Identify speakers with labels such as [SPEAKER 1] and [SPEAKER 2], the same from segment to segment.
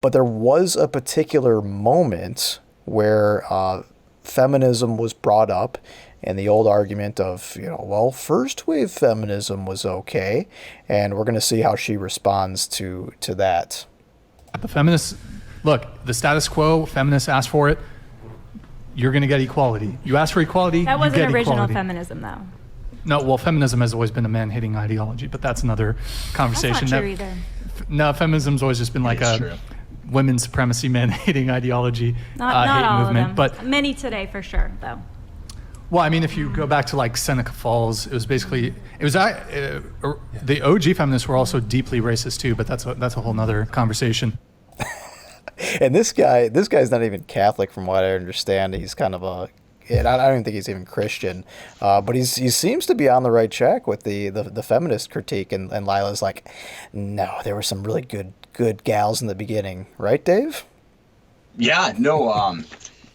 [SPEAKER 1] But there was a particular moment where feminism was brought up, and the old argument of, well, first wave feminism was okay, and we're going to see how she responds to that.
[SPEAKER 2] The feminists, look, the status quo, feminists ask for it, you're going to get equality. You ask for equality,
[SPEAKER 3] that wasn't
[SPEAKER 2] you get
[SPEAKER 3] original
[SPEAKER 2] equality.
[SPEAKER 3] Feminism, though.
[SPEAKER 2] No, well, feminism has always been a man-hating ideology, but that's another conversation.
[SPEAKER 3] That's not true either.
[SPEAKER 2] No, feminism's always just been like a women's supremacy, man-hating ideology.
[SPEAKER 3] Not
[SPEAKER 2] hate
[SPEAKER 3] all
[SPEAKER 2] movement,
[SPEAKER 3] of them.
[SPEAKER 2] But
[SPEAKER 3] many today for sure, though.
[SPEAKER 2] well, I mean, if you go back to like Seneca Falls, it was basically the OG feminists were also deeply racist too, but that's a whole nother conversation.
[SPEAKER 1] And this guy's not even Catholic, from what I understand. He's kind of I don't even think he's even Christian, but he seems to be on the right track with the feminist critique. And Lila's like, no, there were some really good gals in the beginning, right, Dave?
[SPEAKER 4] Yeah, no,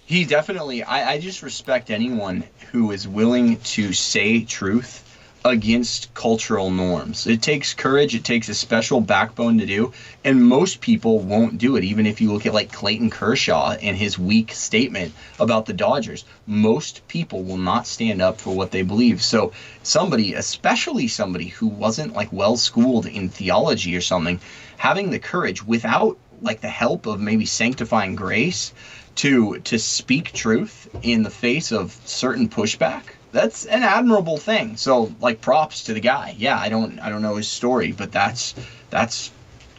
[SPEAKER 4] he definitely. I just respect anyone who is willing to say truth against cultural norms. It takes courage, it takes a special backbone to do, and most people won't do it. Even if you look at like Clayton Kershaw and his weak statement about the Dodgers, most people will not stand up for what they believe. So somebody, especially somebody who wasn't like well schooled in theology or something, having the courage without like the help of maybe sanctifying grace to speak truth in the face of certain pushback, that's an admirable thing. So like props to the guy. Yeah, I don't know his story, but that's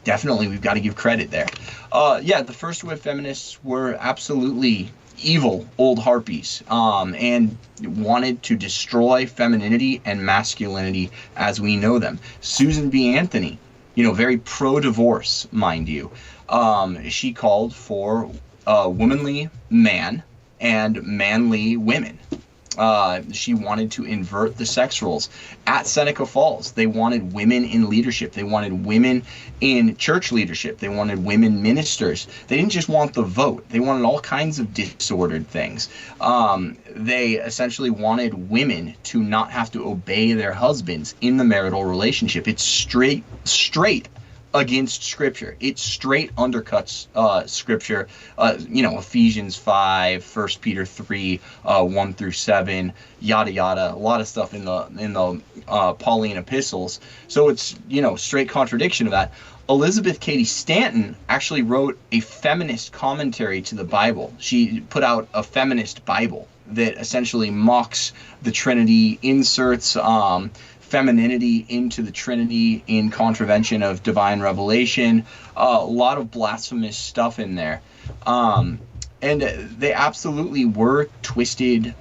[SPEAKER 4] definitely, we've got to give credit there. Yeah, the first wave feminists were absolutely evil old harpies, and wanted to destroy femininity and masculinity as we know them. Susan B. Anthony, very pro-divorce, mind you. She called for a womanly man and manly women. She wanted to invert the sex roles. At Seneca Falls, they wanted women in leadership. They wanted women in church leadership. They wanted women ministers. They didn't just want the vote. They wanted all kinds of disordered things. They essentially wanted women to not have to obey their husbands in the marital relationship. It's straight against Scripture. It straight undercuts Scripture. Ephesians 5, 1 Peter 3, 1 through 7, yada yada. A lot of stuff in the Pauline epistles. So it's straight contradiction of that. Elizabeth Cady Stanton actually wrote a feminist commentary to the Bible. She put out a feminist Bible that essentially mocks the Trinity, inserts femininity into the Trinity in contravention of divine revelation. A lot of blasphemous stuff in there. And they absolutely were twisted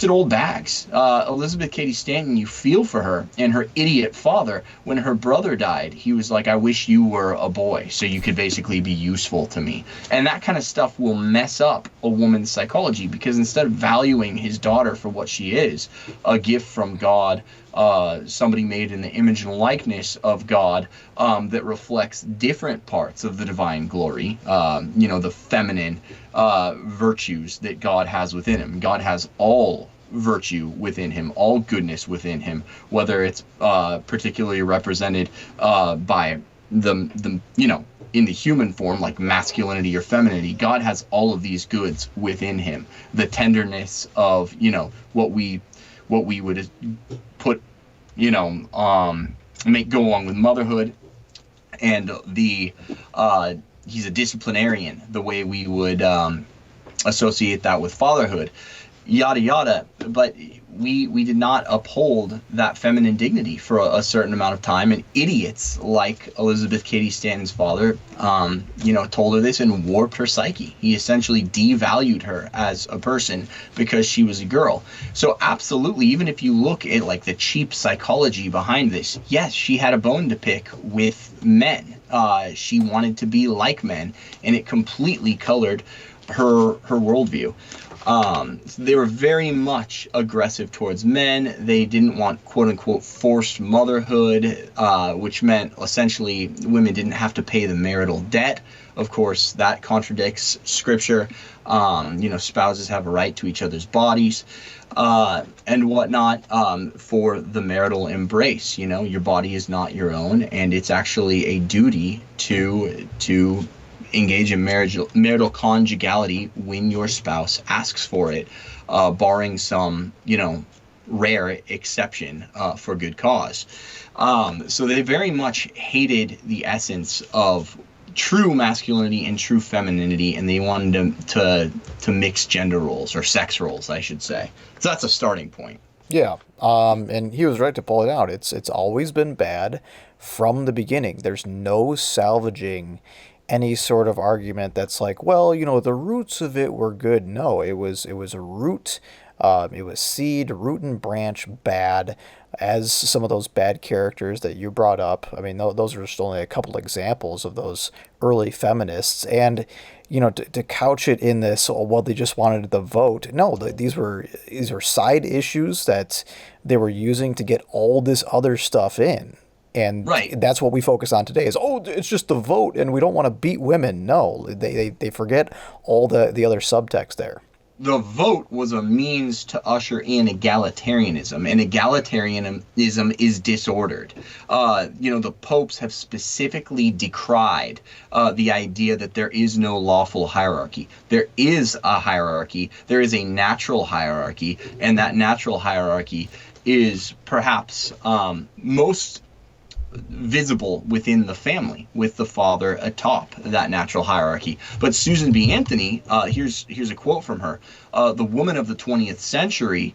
[SPEAKER 4] old bags. Elizabeth Cady Stanton, you feel for her and her idiot father. When her brother died, he was like, I wish you were a boy so you could basically be useful to me. And that kind of stuff will mess up a woman's psychology, because instead of valuing his daughter for what she is, a gift from God, somebody made in the image and likeness of God, that reflects different parts of the divine glory, the feminine virtues that God has within him. God has all virtue within him, all goodness within him, whether it's particularly represented by the in the human form, like masculinity or femininity. God has all of these goods within him. The tenderness of what we would put, make go along with motherhood, and he's a disciplinarian, the way we would associate that with fatherhood, yada yada. But we did not uphold that feminine dignity for a certain amount of time, and idiots like Elizabeth Cady Stanton's father, told her this and warped her psyche. He essentially devalued her as a person because she was a girl. So absolutely, even if you look at like the cheap psychology behind this, yes, she had a bone to pick with men. She wanted to be like men, and it completely colored her worldview. They were very much aggressive towards men. They didn't want quote unquote forced motherhood, which meant essentially women didn't have to pay the marital debt. Of course, that contradicts Scripture. Spouses have a right to each other's bodies, and whatnot, for the marital embrace. Your body is not your own, and it's actually a duty to engage in marital conjugality when your spouse asks for it, barring some, rare exception for good cause. So they very much hated the essence of true masculinity and true femininity, and they wanted to mix gender roles, or sex roles, I should say. So that's a starting point.
[SPEAKER 1] Yeah, and he was right to pull it out. It's always been bad from the beginning. There's no salvaging any sort of argument that's like, well, the roots of it were good. No, it was a root. It was seed, root and branch bad, as some of those bad characters that you brought up. I mean, those are just only a couple examples of those early feminists. And, to couch it in this, well, they just wanted the vote. No, these were side issues that they were using to get all this other stuff in. And
[SPEAKER 4] right.
[SPEAKER 1] That's what we focus on today is, it's just the vote and we don't want to beat women. No, they forget all the other subtext there.
[SPEAKER 4] The vote was a means to usher in egalitarianism, and egalitarianism is disordered. The popes have specifically decried the idea that there is no lawful hierarchy. There is a hierarchy. There is a natural hierarchy, and that natural hierarchy is perhaps most visible within the family, with the father atop that natural hierarchy. But Susan B. Anthony, here's a quote from her: "The woman of the 20th century,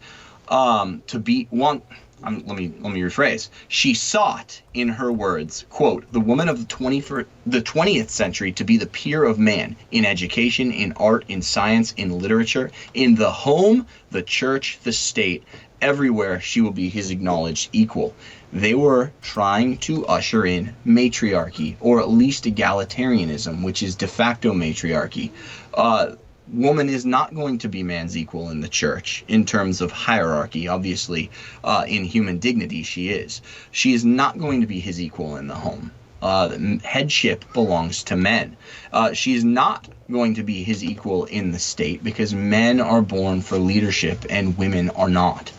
[SPEAKER 4] to be one." Let me rephrase. She sought, in her words, quote, "the woman of the 20th century to be the peer of man in education, in art, in science, in literature, in the home, the church, the state. Everywhere she will be his acknowledged equal." They were trying to usher in matriarchy, or at least egalitarianism, which is de facto matriarchy. Woman is not going to be man's equal in the church in terms of hierarchy. Obviously, in human dignity, she is. She is not going to be his equal in the home. Headship belongs to men. She is not going to be his equal in the state, because men are born for leadership and women are not.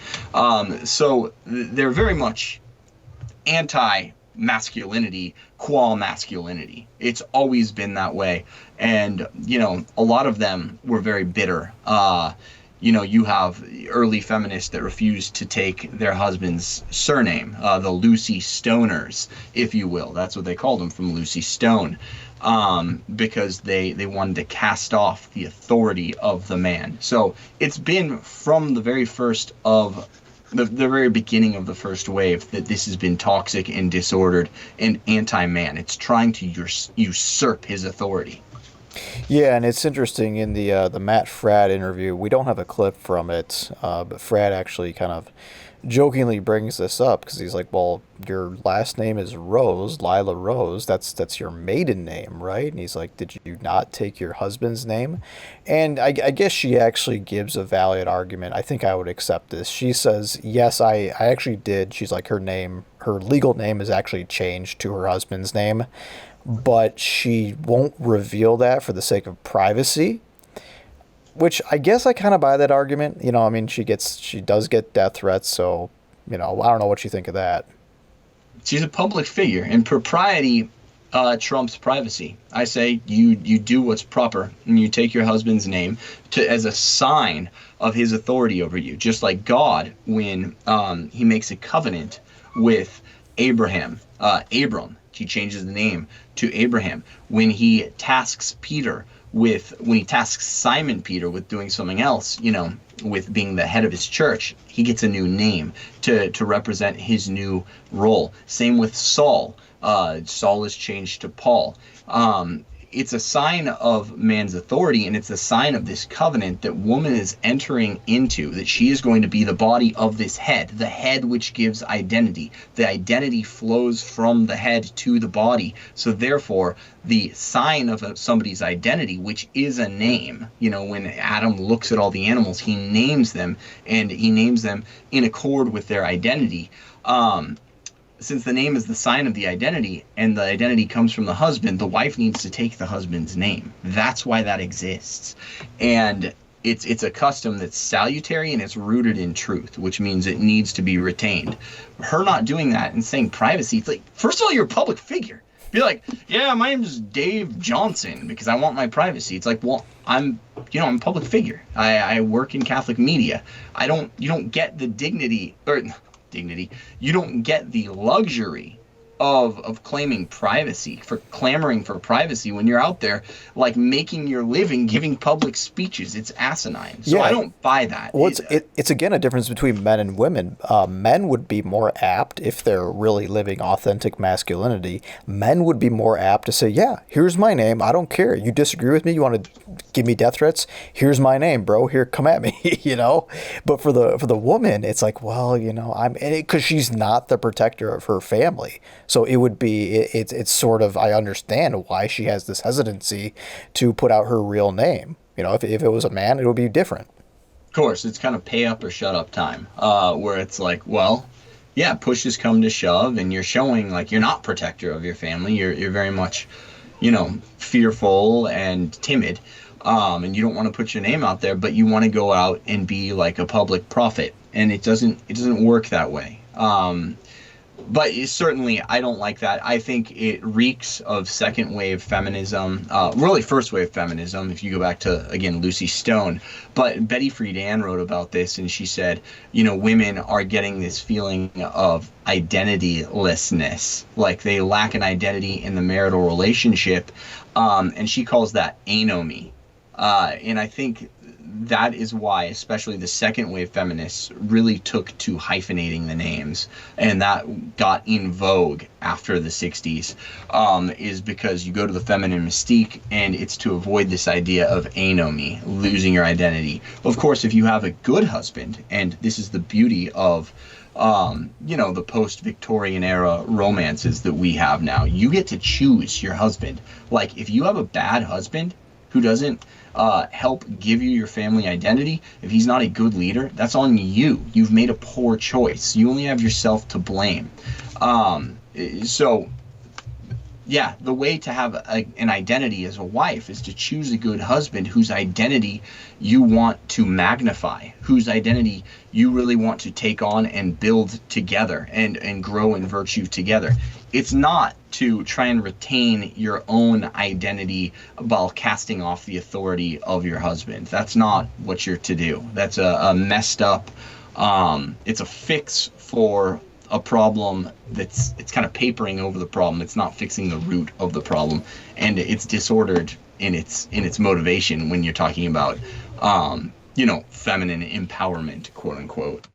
[SPEAKER 4] So they're very much anti-masculinity qua masculinity. It's always been that way. And, a lot of them were very bitter. You have early feminists that refused to take their husband's surname, the Lucy Stoners, if you will. That's what they called them, from Lucy Stone, because they wanted to cast off the authority of the man. So it's been from the very first of the very beginning of the first wave that this has been toxic and disordered and anti-man. It's trying to usurp his authority.
[SPEAKER 1] Yeah, and it's interesting in the Matt Fradd interview. We don't have a clip from it, but Fradd actually kind of jokingly brings this up because he's like, "Well, your last name is Rose, Lila Rose. That's your maiden name, right?" And he's like, "Did you not take your husband's name?" And I guess she actually gives a valid argument. I think I would accept this. She says, "Yes, I actually did." She's like, her legal name is actually changed to her husband's name, but she won't reveal that for the sake of privacy. Which I guess I kind of buy that argument. She does get death threats, so, I don't know what you think of that.
[SPEAKER 4] She's a public figure, and propriety trumps privacy. I say you do what's proper, and you take your husband's name as a sign of his authority over you. Just like God, when he makes a covenant with Abram, he changes the name to Abraham. When he tasks Simon Peter with doing something else, with being the head of his church, he gets a new name to represent his new role. Same with Saul. Saul is changed to Paul. It's a sign of man's authority, and it's a sign of this covenant that woman is entering into, that she is going to be the body of this head, the head which gives identity. The identity flows from the head to the body. So therefore, the sign of somebody's identity, which is a name, when Adam looks at all the animals, he names them, and he names them in accord with their identity. Since the name is the sign of the identity, and the identity comes from the husband, the wife needs to take the husband's name. That's why that exists. And it's a custom that's salutary, and it's rooted in truth, which means it needs to be retained. Her not doing that and saying privacy, it's like, first of all, you're a public figure. Be like, yeah, my name is Dave Johnson because I want my privacy. It's like, well, I'm a public figure. I work in Catholic media. You don't get the dignity. You don't get the luxury of claiming privacy, for clamoring for privacy when you're out there like making your living giving public speeches. It's asinine. So I don't buy that.
[SPEAKER 1] Well, it's again a difference between men and women. Men would be more apt, if they're really living authentic masculinity, men would be more apt to say, yeah, here's my name, I don't care, you disagree with me, you want to give me death threats, here's my name, bro, here, come at me. But for the woman, it's like, well, I'm in it because she's not the protector of her family. So it would be, it's sort of, I understand why she has this hesitancy to put out her real name. If it was a man, it would be different.
[SPEAKER 4] Of course, it's kind of pay up or shut up time, where it's like, well, yeah, push has come to shove, and you're showing like you're not protector of your family. You're very much, fearful and timid, and you don't want to put your name out there, but you want to go out and be like a public prophet, and it doesn't work that way. But certainly, I don't like that. I think it reeks of second wave feminism, really first wave feminism, if you go back to, again, Lucy Stone. But Betty Friedan wrote about this, and she said, women are getting this feeling of identitylessness, like they lack an identity in the marital relationship, and she calls that anomy. And I think that is why, especially the second wave feminists really took to hyphenating the names, and that got in vogue after the 60s, is because you go to the feminine mystique, and it's to avoid this idea of anomy, losing your identity. Of course, if you have a good husband, and this is the beauty of the post-Victorian era romances that we have now, you get to choose your husband. Like, if you have a bad husband who doesn't help give you your family identity, if he's not a good leader, that's on you. You've made a poor choice. You only have yourself to blame. So yeah, the way to have an identity as a wife is to choose a good husband whose identity you want to magnify, whose identity you really want to take on and build together and grow in virtue together. It's not to try and retain your own identity while casting off the authority of your husband. That's not what you're to do. That's a messed up, it's a fix for a problem it's kind of papering over the problem. It's not fixing the root of the problem, and it's disordered in its motivation when you're talking about feminine empowerment, quote unquote.